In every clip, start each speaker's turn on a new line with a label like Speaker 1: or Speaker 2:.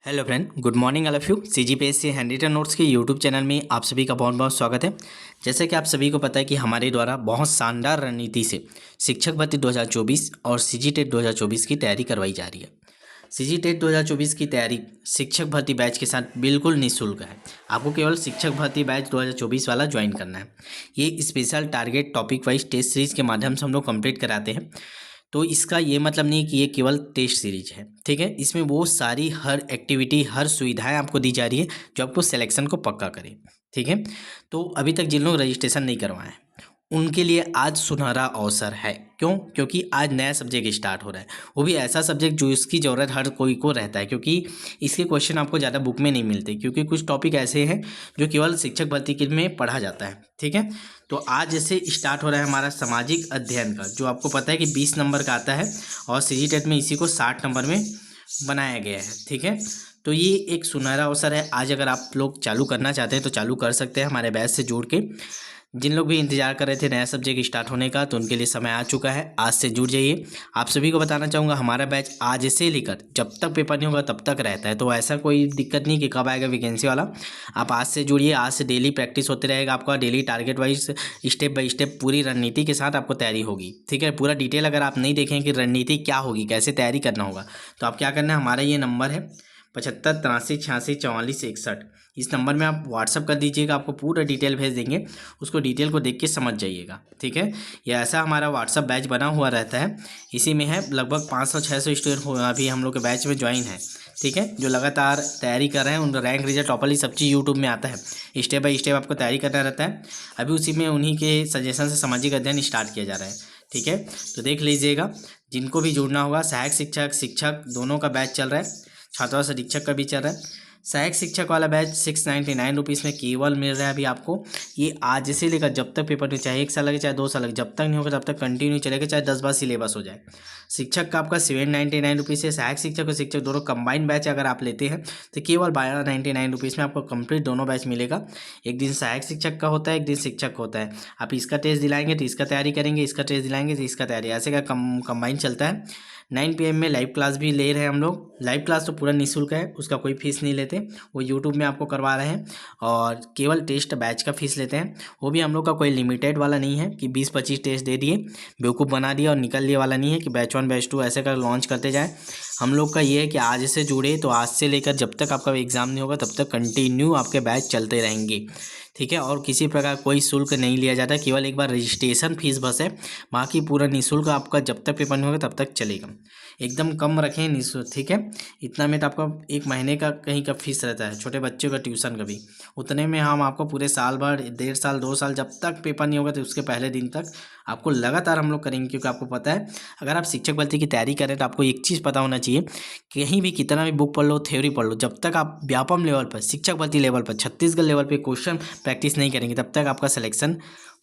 Speaker 1: Hello friend, good morning all of you. CGPSC hand written notes के YouTube channel में आप सभी का बहुत बहुत स्वागत है। जैसे कि आप सभी को पता है कि हमारे द्वारा बहुत शानदार रणनीति से शिक्षक भर्ती 2024 और CG टेट 2024 की तैयारी करवाई जा रही है। CG टेट 2024 की तैयारी शिक्षक भर्ती बैच के साथ बिल्कुल निःशुल्क है। आपको केवल शिक्षक भर्ती बैच 2024 वाला ज्वाइन करना है। ये special target topic wise test series के माध्यम से हम लोग कंप्लीट कराते हैं। तो इसका ये मतलब नहीं कि ये केवल टेस्ट सीरीज है, ठीक है। इसमें वो सारी हर एक्टिविटी, हर सुविधाएं आपको दी जा रही है जो आपको सिलेक्शन को पक्का करे, ठीक है। तो अभी तक जिन लोग रजिस्ट्रेशन नहीं करवाए हैं उनके लिए आज सुनहरा अवसर है। क्यों? क्योंकि आज नया सब्जेक्ट स्टार्ट हो रहा है, वो भी ऐसा सब्जेक्ट जो इसकी ज़रूरत हर कोई को रहता है, क्योंकि इसके क्वेश्चन आपको ज़्यादा बुक में नहीं मिलते, क्योंकि कुछ टॉपिक ऐसे हैं जो केवल शिक्षक भर्ती के में पढ़ा जाता है, ठीक है। तो आज जैसे स्टार्ट हो रहा है हमारा सामाजिक अध्ययन का, जो आपको पता है कि 20 नंबर का आता है और CG टेट में इसी को 60 नंबर में बनाया गया है, ठीक है। तो ये एक सुनहरा अवसर है। आज अगर आप लोग चालू करना चाहते हैं तो चालू कर सकते हैं हमारे बैच से जुड़ के। जिन लोग भी इंतजार कर रहे थे नया सब्जेक्ट स्टार्ट होने का, तो उनके लिए समय आ चुका है, आज से जुड़ जाइए। आप सभी को बताना चाहूँगा हमारा बैच आज से लेकर जब तक पेपर नहीं होगा तब तक रहता है, तो ऐसा कोई दिक्कत नहीं कि कब आएगा वैकेंसी वाला। आप आज से जुड़िए, आज से डेली प्रैक्टिस होते रहेगा आपका, daily target wise step by step पूरी रणनीति के साथ आपको तैयारी होगी, ठीक है। पूरा डिटेल अगर आप नहीं देखें कि रणनीति क्या होगी, कैसे तैयारी करना होगा, तो आप क्या करना है, हमारा ये नंबर है 75 83 86 44 61। इस नंबर में आप व्हाट्सअप कर दीजिएगा, आपको पूरा डिटेल भेज देंगे, उसको डिटेल को देख के समझ जाइएगा, ठीक है। ये ऐसा हमारा व्हाट्सअप बैच बना हुआ रहता है। इसी में है लगभग 500-600 स्टूडेंट अभी हम लोग के बैच में ज्वाइन है, ठीक है, जो लगातार तैयारी कर रहे हैं। उनका रैंक रिजल्ट टॉपरली सब चीज़ यूट्यूब में आता है, स्टेप बाय स्टेप आपको तैयारी करना रहता है। अभी उसी में उन्हीं के सजेशन से सामाजिक अध्ययन स्टार्ट किया जा रहा है, ठीक है। तो देख लीजिएगा, जिनको भी जुड़ना होगा, सहायक शिक्षक शिक्षक दोनों का बैच चल रहा है, छात्रा से शिक्षक का भी चल रहा है। सहायक शिक्षक वाला बैच 699 रुपीज़ में केवल मिल रहा है अभी आपको। ये आज से लेकर जब तक पेपर नहीं, चाहे 1 साल लगे चाहे 2 साल लगे, जब तक नहीं होगा तब तक कंटिन्यू चलेगा, चाहे 10 बार सिलेबस हो जाए। शिक्षक का आपका 799 रुपीज़ है। सहायक शिक्षक और शिक्षक दोनों कंबाइंड बैच अगर आप लेते हैं तो केवल 1299 रुपीज़ में आपको कंप्लीट दोनों बैच मिलेगा। एक दिन सहायक शिक्षक का होता है, एक दिन शिक्षक का होता है। आप इसका टेस्ट दिलाएंगे तो इसका तैयारी करेंगे, इसका टेस्ट दिलाएंगे तो इसका तैयारी, ऐसे का कंबाइन चलता है। 9 PM में लाइव क्लास भी ले रहे हैं हम लोग। लाइव क्लास तो पूरा निःशुल्क है, उसका कोई फीस नहीं लेते, वो यूट्यूब में आपको करवा रहे हैं। और केवल टेस्ट बैच का फीस लेते हैं, वो भी हम लोग का कोई लिमिटेड वाला नहीं है कि 20-25 टेस्ट दे दिए बेवकूफ़ बना दिया और निकल लिए वाला नहीं है कि बैच 1 बैच 2 ऐसे कर लॉन्च करते जाए। हम लोग का ये है कि आज से जुड़े तो आज से लेकर जब तक आपका एग्ज़ाम नहीं होगा तब तक कंटिन्यू आपके बैच चलते रहेंगे, ठीक है। और किसी प्रकार कोई शुल्क नहीं लिया जाता, केवल एक बार रजिस्ट्रेशन फीस बस है, बाकी पूरा निःशुल्क आपका जब तक पेपर नहीं होगा तब तक चलेगा। एकदम कम रखें निःशुल्क, ठीक है। इतना में तो आपका 1 महीने का कहीं का फीस रहता है, छोटे बच्चों का ट्यूशन का भी। उतने में हम आपको पूरे साल भर, 1.5 साल 2 साल जब तक पेपर नहीं होगा तो उसके पहले दिन तक आपको लगातार हम लोग करेंगे। क्योंकि आपको पता है अगर आप शिक्षक भर्ती की तैयारी करें तो आपको एक चीज़ पता होना चाहिए, कहीं भी कितना भी बुक पढ़ लो, थ्योरी पढ़ लो, जब तक आप व्यापम लेवल पर, शिक्षक भर्ती लेवल पर, छत्तीसगढ़ लेवल पे क्वेश्चन प्रैक्टिस नहीं करेंगे तब तक आपका सिलेक्शन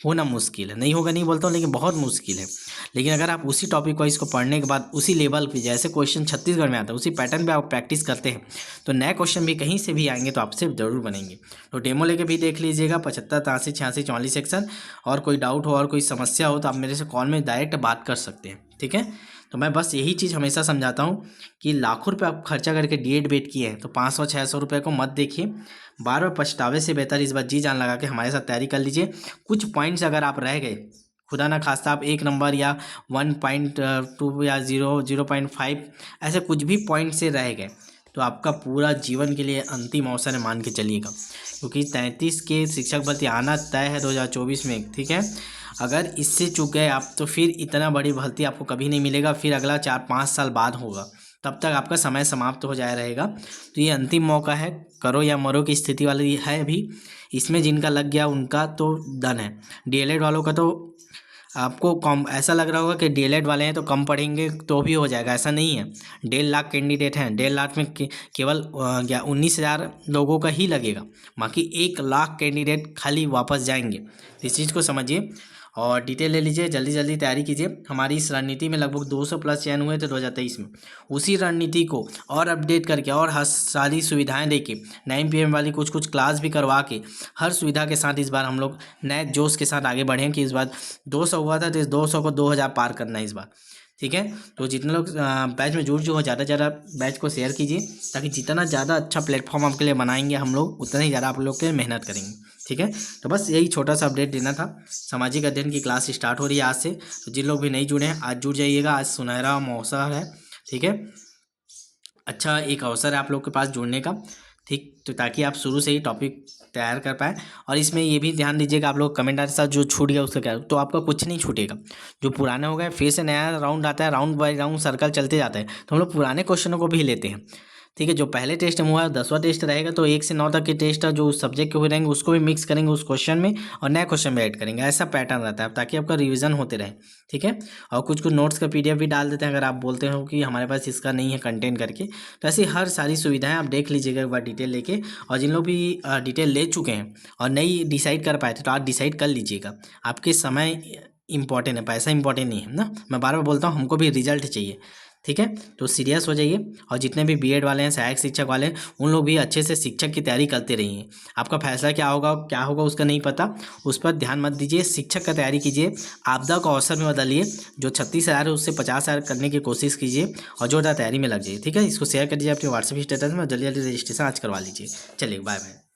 Speaker 1: होना मुश्किल है। नहीं होगा नहीं बोलता हूँ, लेकिन बहुत मुश्किल है। लेकिन अगर आप उसी टॉपिक को इसको पढ़ने के बाद उसी लेवल पे, जैसे क्वेश्चन छत्तीसगढ़ में आता है उसी पैटर्न पे आप प्रैक्टिस करते हैं, तो नए क्वेश्चन भी कहीं से भी आएंगे तो आपसे ज़रूर बनेंगे। तो डेमो लेके भी देख लीजिएगा, 75 83 86 44 सेक्शन। और कोई डाउट हो और कोई समस्या हो तो आप मेरे से कॉल में डायरेक्ट बात कर सकते हैं, ठीक है। तो मैं बस यही चीज़ हमेशा समझाता हूँ कि लाखों रुपये आप खर्चा करके DED वेट किए हैं तो 500-600 रुपये को मत देखिए। बार बार पछतावे से बेहतर इस बार जी जान लगा के हमारे साथ तैयारी कर लीजिए। कुछ पॉइंट्स अगर आप रह गए, खुदा ना खास्ता आप 1 नंबर या 1.2 या 0.5 ऐसे कुछ भी पॉइंट से रह गए तो आपका पूरा जीवन के लिए अंतिम अवसर है, मान के चलिएगा। क्योंकि 33 के शिक्षक भर्ती आना तय है 2024 में, ठीक है। अगर इससे चूक गए आप तो फिर इतना बड़ी भर्ती आपको कभी नहीं मिलेगा, फिर अगला 4-5 साल बाद होगा, तब तक आपका समय समाप्त हो जाया रहेगा। तो ये अंतिम मौका है, करो या मरो की स्थिति वाली है अभी। इसमें जिनका लग गया उनका तो डन है। DLED वालों का तो आपको कम ऐसा लग रहा होगा कि DLED वाले हैं तो कम पढ़ेंगे तो भी हो जाएगा, ऐसा नहीं है। 1.5 लाख कैंडिडेट हैं, 1.5 लाख में केवल 19,000 लोगों का ही लगेगा, बाकी 1 लाख कैंडिडेट खाली वापस जाएंगे। इस चीज़ को समझिए और डिटेल ले लीजिए, जल्दी जल्दी तैयारी कीजिए। हमारी इस रणनीति में लगभग 200 प्लस चयन हुए थे 2023 में। उसी रणनीति को और अपडेट करके और हर सारी सुविधाएं देके 9 PM वाली कुछ कुछ क्लास भी करवा के हर सुविधा के साथ इस बार हम लोग नए जोश के साथ आगे बढ़ें कि इस बार 200 हुआ था तो इस 200 को 2000 पार करना है इस बार, ठीक है। तो जितने लोग बैच में जुड़ जो हो, ज़्यादा से ज़्यादा बैच को शेयर कीजिए, ताकि जितना ज़्यादा अच्छा प्लेटफॉर्म आपके लिए बनाएंगे हम लोग, उतना ही ज़्यादा आप लोग के लिए मेहनत करेंगे। ठीक है। तो बस यही छोटा सा अपडेट देना था। सामाजिक अध्ययन की क्लास स्टार्ट हो रही है आज से, तो जिन लोग भी नहीं जुड़े हैं आज जुड़ जाइएगा। आज सुनहरा मौका है। ठीक है, अच्छा एक अवसर है आप लोग के पास जुड़ने का। ठीक, तो ताकि आप शुरू से ही टॉपिक तैयार कर पाएँ। और इसमें ये भी ध्यान दीजिएगा, आप लोग कमेंट आने के साथ जो छूट गया उसका क्या, तो आपका कुछ नहीं छूटेगा। जो पुराना हो गया फिर से नया राउंड आता है, राउंड बाई राउंड सर्कल चलते जाता है, तो हम लोग पुराने क्वेश्चनों को भी लेते हैं। ठीक है, जो पहले टेस्ट में हुआ 10वां टेस्ट रहेगा, तो 1 से 9 तक के टेस्ट जो उस सब्जेक्ट के हुए रहेंगे उसको भी मिक्स करेंगे उस क्वेश्चन में, और नया क्वेश्चन में ऐड करेंगे। ऐसा पैटर्न रहता है, ताकि आपका रिवीजन होते रहे। ठीक है, और कुछ कुछ नोट्स का PDF भी डाल देते हैं, अगर आप बोलते हो कि हमारे पास इसका नहीं है कंटेंट करके। तो ऐसी हर सारी सुविधाएं आप देख लीजिएगा एक बार डिटेल लेके। और जिन लोग भी डिटेल ले चुके हैं और नहीं डिसाइड कर पाए थे, तो आज डिसाइड कर लीजिएगा। आपके समय इंपॉर्टेंट है, पैसा इंपॉर्टेंट नहीं है ना। मैं बार बार बोलता हूँ, हमको भी रिजल्ट चाहिए। ठीक है, तो सीरियस हो जाइए। और जितने भी B.Ed वाले हैं, सहायक शिक्षक वाले हैं, उन लोग भी अच्छे से शिक्षक की तैयारी करते रहिए। आपका फैसला क्या होगा उसका नहीं पता, उस पर ध्यान मत दीजिए। शिक्षक का तैयारी कीजिए, आपदा को अवसर में बदलिए। जो 36,000 है उससे 50,000 करने की कोशिश कीजिए, और जोरदार तैयारी में लग जाइए। ठीक है, इसको शेयर कर दीजिए अपने WhatsApp स्टेटस में, जल्दी जल्दी रजिस्ट्रेशन आज करवा लीजिए। चलिए, बाय बाय।